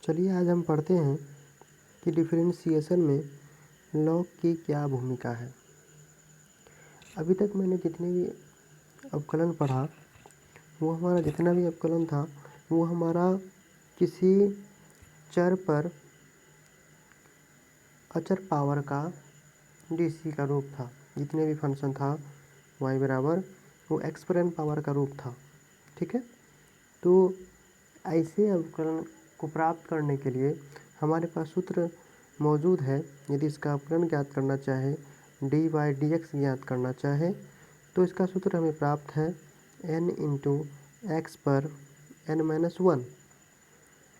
चलिए आज हम पढ़ते हैं कि डिफरेंशिएशन में लॉग की क्या भूमिका है। अभी तक मैंने जितने भी अवकलन पढ़ा वो हमारा जितना भी अवकलन था वो हमारा किसी चर पर अचर पावर का डीसी का रूप था। जितने भी फंक्शन था y बराबर वो एक्सपोनेंट पावर का रूप था। ठीक है, तो ऐसे अवकलन को प्राप्त करने के लिए हमारे पास सूत्र मौजूद है। यदि इसका अवकलन ज्ञात करना चाहे, dy dx ज्ञात करना चाहे, तो इसका सूत्र हमें प्राप्त है n इंटू एक्स पर n-1।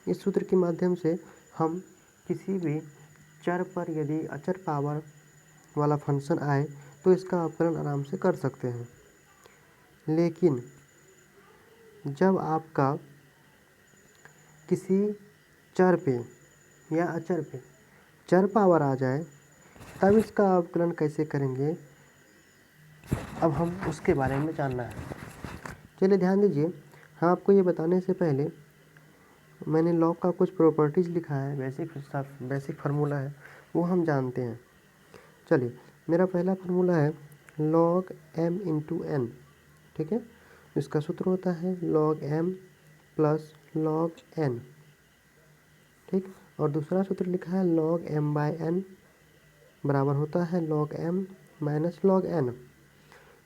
इस सूत्र के माध्यम से हम किसी भी चर पर यदि अचर पावर वाला फंक्शन आए तो इसका अवकलन आराम से कर सकते हैं। लेकिन जब आपका किसी चर पे या अचर पे चर पावर आ जाए तब इसका अवकलन कैसे करेंगे, अब हम उसके बारे में जानना है। चलिए ध्यान दीजिए, हाँ आपको ये बताने से पहले मैंने लॉग का कुछ प्रॉपर्टीज़ लिखा है, बेसिक फार्मूला है, वो हम जानते हैं। चलिए, मेरा पहला फार्मूला है log m इंटू एन। ठीक है, इसका सूत्र होता है log m plus log n। ठीक, और दूसरा सूत्र लिखा है log m बाय n बराबर होता है log m minus log n।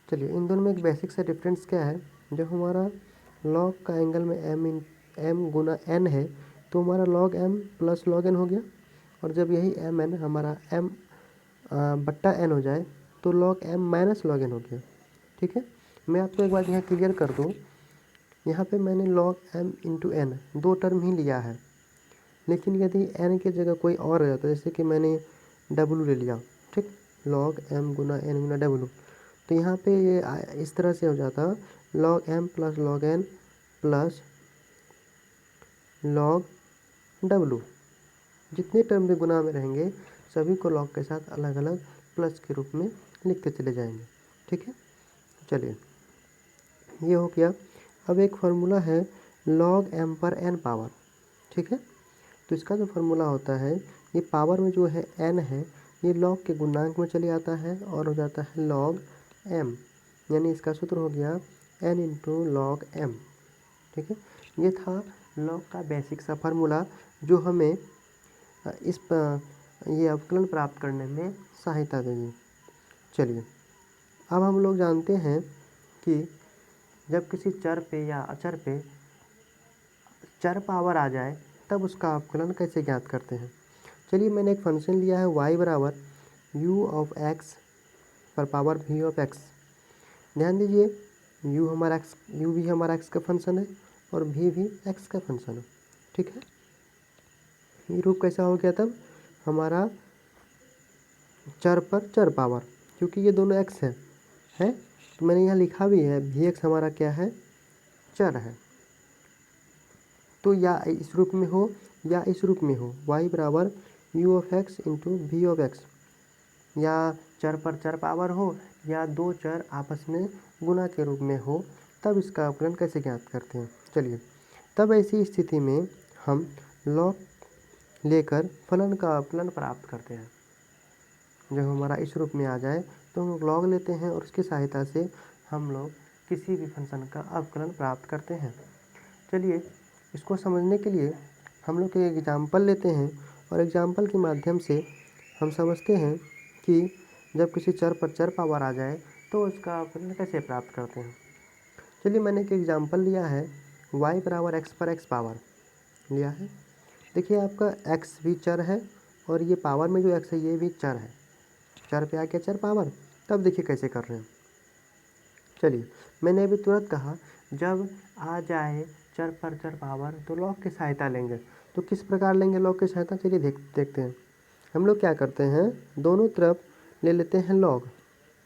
चलिए, इन दोनों में एक बेसिक सा डिफरेंस क्या है, जब हमारा log का एंगल में m गुना n है तो हमारा log m plus log n हो गया, और जब यही mn हमारा m बट्टा n हो जाए तो log m minus log n हो गया। ठीक है, मैं आपको एक बात यहाँ क्लियर कर दूँ, यहाँ पे मैंने log m इंटू n दो टर्म ही लिया है, लेकिन यदि n की जगह कोई और हो जाता, जैसे कि मैंने w ले लिया, ठीक, log m गुना n गुना w, तो यहाँ पे ये इस तरह से हो जाता log m plus log n plus log w। जितने टर्म भी गुना में रहेंगे सभी को log के साथ अलग अलग प्लस के रूप में लिखते चले जाएंगे। ठीक है, चलिए ये हो गया। अब एक फार्मूला है log m पर n पावर। ठीक है, तो इसका जो फार्मूला होता है, ये पावर में जो है n है ये log के गुणांक में चले आता है और हो जाता है log m, यानी इसका सूत्र हो गया n इंटू log m। ठीक है, ये था log का बेसिक सा फार्मूला जो हमें ये अवकलन प्राप्त करने में सहायता देगी। चलिए, अब हम लोग जानते हैं कि जब किसी चर पे या अचर पे चर पावर आ जाए तब उसका अवकलन कैसे ज्ञात करते हैं। चलिए, मैंने एक फंक्शन लिया है y बराबर u ऑफ x पर पावर v ऑफ x। ध्यान दीजिए, u भी हमारा x का फंक्शन है और v भी x का फंक्शन है। ठीक है, ये रूप कैसा हो गया तब हमारा चर पर चर पावर, क्योंकि ये दोनों x है तो मैंने यहाँ लिखा भी है vx हमारा क्या है, चर है। तो या इस रूप में हो या इस रूप में हो, y बराबर u of x into v of x, या चर पर चर पावर हो या दो चर आपस में गुना के रूप में हो, तब इसका अवकलन कैसे ज्ञात करते हैं। चलिए, तब ऐसी स्थिति में हम log लेकर फलन का अवकलन प्राप्त करते हैं। जब हमारा इस रूप में आ जाए तो हम लोग log लेते हैं और उसकी सहायता से हम लोग किसी भी फंक्शन का अवकलन प्राप्त करते हैं। चलिए, इसको समझने के लिए हम लोग एक एग्जाम्पल लेते हैं और एग्जाम्पल के माध्यम से हम समझते हैं कि जब किसी चर पर चर पावर आ जाए तो उसका अवकलन कैसे प्राप्त करते हैं। चलिए, मैंने एक एग्जाम्पल लिया है y बराबर x पर x पावर लिया है। देखिए, आपका x भी चर है और ये पावर में जो x है ये भी चर है। चर पे आ गया चर पावर, तब देखिए कैसे कर रहे हैं। चलिए, मैंने अभी तुरंत कहा जब आ जाए चर पर चर पावर तो लॉग की सहायता लेंगे। तो किस प्रकार लेंगे लॉग की सहायता, चलिए देखते हैं। हम लोग क्या करते हैं, दोनों तरफ ले लेते हैं लॉग।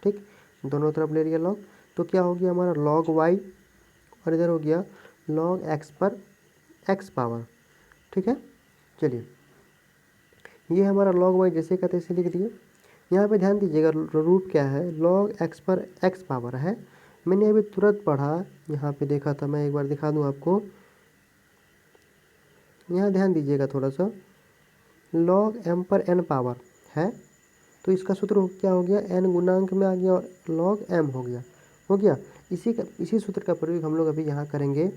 ठीक, दोनों तरफ ले लिया लॉग, तो क्या हो गया हमारा log y और इधर हो गया log x पर x पावर। ठीक है, चलिए ये हमारा log y जैसे कहते ऐसे लिख दिए। यहाँ पे ध्यान दीजिएगा, रूट क्या है, log x पर x पावर है। मैंने अभी तुरंत पढ़ा, यहाँ पे देखा था, मैं एक बार दिखा दूँ आपको। यहाँ ध्यान दीजिएगा थोड़ा सा, log m पर n पावर है तो इसका सूत्र क्या हो गया, n गुणांक में आ गया और log m हो गया। इसी सूत्र का प्रयोग हम लोग अभी यहाँ करेंगे।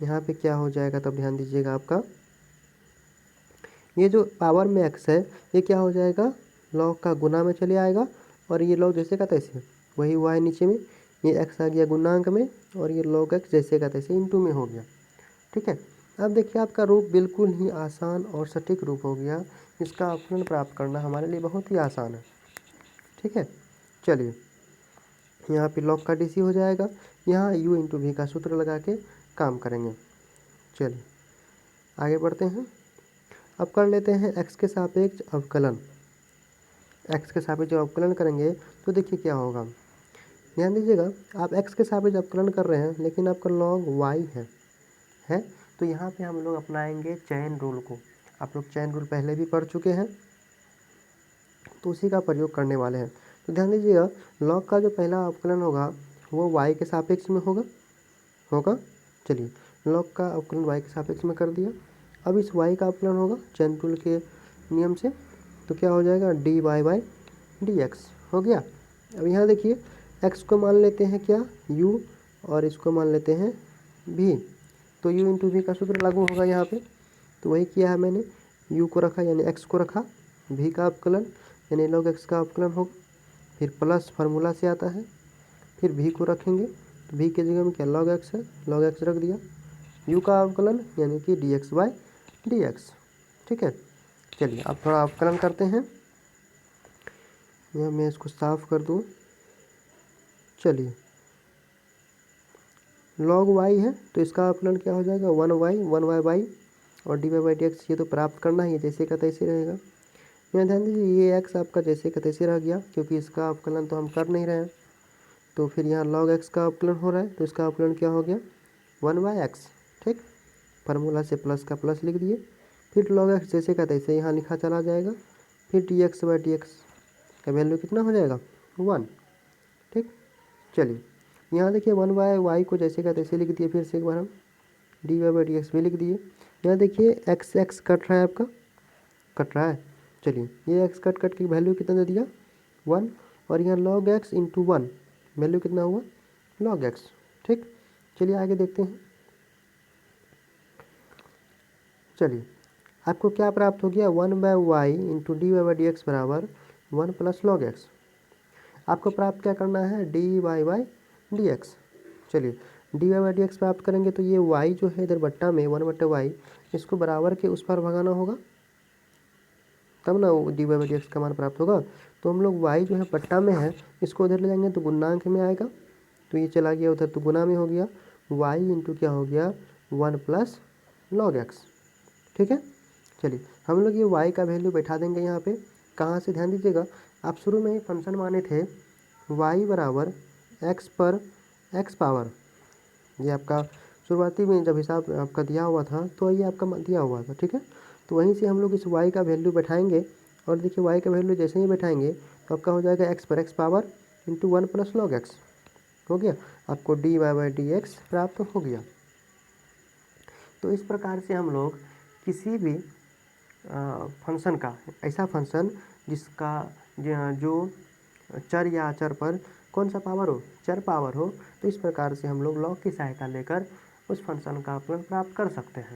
यहाँ पे क्या हो जाएगा तब ध्यान दीजिएगा, आपका ये जो पावर में x है ये क्या हो जाएगा, log का गुना में चले आएगा और ये log जैसे का तैसे, वही हुआ है नीचे में, ये x आ गया गुणांक में और ये log x जैसे का तैसे इंटू में हो गया। ठीक है, अब देखिए आपका रूप बिल्कुल ही आसान और सटीक रूप हो गया। इसका अवकलन प्राप्त करना हमारे लिए बहुत ही आसान है। ठीक है, चलिए यहाँ पे log का DC हो जाएगा, यहाँ u इंटू वी का सूत्र लगा के काम करेंगे। चलिए आगे बढ़ते हैं। अब कर लेते हैं x के सापेक्ष अवकलन। x के सापेक्ष जब अवकलन करेंगे तो देखिए क्या होगा, ध्यान दीजिएगा, आप x के सापेक्ष अवकलन कर रहे हैं लेकिन आपका log y है तो यहाँ पे हम लोग अपनाएंगे चैन रूल को। आप लोग चैन रूल पहले भी पढ़ चुके हैं तो उसी का प्रयोग करने वाले हैं। तो ध्यान दीजिएगा, log का जो पहला अवकलन होगा वो y के सापेक्ष में होगा। चलिए log का अवकलन y के सापेक्ष में कर दिया। अब इस y का अवकलन होगा चैन रूल के नियम से, तो क्या हो जाएगा, dy बाई dx हो गया। अब यहाँ देखिए x को मान लेते हैं क्या, u, और इसको मान लेते हैं v, तो u इंटू वी का सूत्र लागू होगा यहाँ पे। तो वही किया है मैंने, u को रखा यानी x को रखा, v का अवकलन यानी log x का अवकलन होगा, फिर प्लस फार्मूला से आता है, फिर v को रखेंगे तो v के जगह में क्या log x है, log x रख दिया, u का अवकलन यानी कि dx बाई dx। ठीक है, चलिए अब थोड़ा अवकलन करते हैं। यह मैं इसको साफ कर दूँ। चलिए log y है तो इसका अवकलन क्या हो जाएगा, 1y बाई और dy बाई dx, ये तो प्राप्त करना ही है, जैसे का तैसे रहेगा। यहाँ ध्यान दीजिए ये x आपका जैसे का तैसे रह गया क्योंकि इसका अवकलन तो हम कर नहीं रहे हैं, तो फिर यहाँ log x का अवकलन हो रहा है तो इसका अवकलन क्या हो गया, 1/x। ठीक, फार्मूला से प्लस का प्लस लिख दिए, फिर log x जैसे का तैसे यहाँ लिखा चला जाएगा, फिर dx बाई dx का वैल्यू कितना हो जाएगा, 1। ठीक, चलिए यहाँ देखिए 1/y को जैसे का तैसे लिख दिए, फिर से एक बार हम dy बाई dx भी लिख दिए। यहाँ देखिए x कट रहा है, आपका कट रहा है। चलिए ये x कट के वैल्यू कितना दे दिया, 1, और यहाँ log x इंटू 1 वैल्यू कितना हुआ, log x। ठीक, चलिए आगे देखते हैं। चलिए आपको क्या प्राप्त हो गया, 1/y into dy by dx बराबर 1 प्लस log x। आपको प्राप्त क्या करना है, dy बाई dx। चलिए dy बाई dx प्राप्त करेंगे तो ये y जो है इधर बट्टा में 1/y, इसको बराबर के उस पर भगाना होगा तब ना dy बाई dx का मान प्राप्त होगा। तो हम लोग y जो है बट्टा में है, इसको उधर ले जाएंगे तो गुणांक में आएगा, तो ये चला गया उधर तो गुना में हो गया, y इंटू क्या हो गया, 1 प्लस log x। ठीक है, चलिए हम लोग ये y का वैल्यू बैठा देंगे यहाँ पे। कहाँ से, ध्यान दीजिएगा, आप शुरू में ही फंक्शन माने थे y बराबर x पर x पावर, ये आपका शुरुआती में जब हिसाब आपका दिया हुआ था तो ये आपका दिया हुआ था। ठीक है, तो वहीं से हम लोग इस y का वैल्यू बैठाएंगे और देखिए y का वैल्यू जैसे ही बैठाएंगे तो आपका हो जाएगा x पर x power into 1 plus log x हो गया, आपको dy बाई dx प्राप्त हो गया। तो इस प्रकार से हम लोग किसी भी फंक्शन का, ऐसा फंक्शन जिसका जो चर या अचर पर कौन सा पावर हो, चर पावर हो, तो इस प्रकार से हम लोग लॉग की सहायता लेकर उस फंक्शन का अवकलन प्राप्त कर सकते हैं।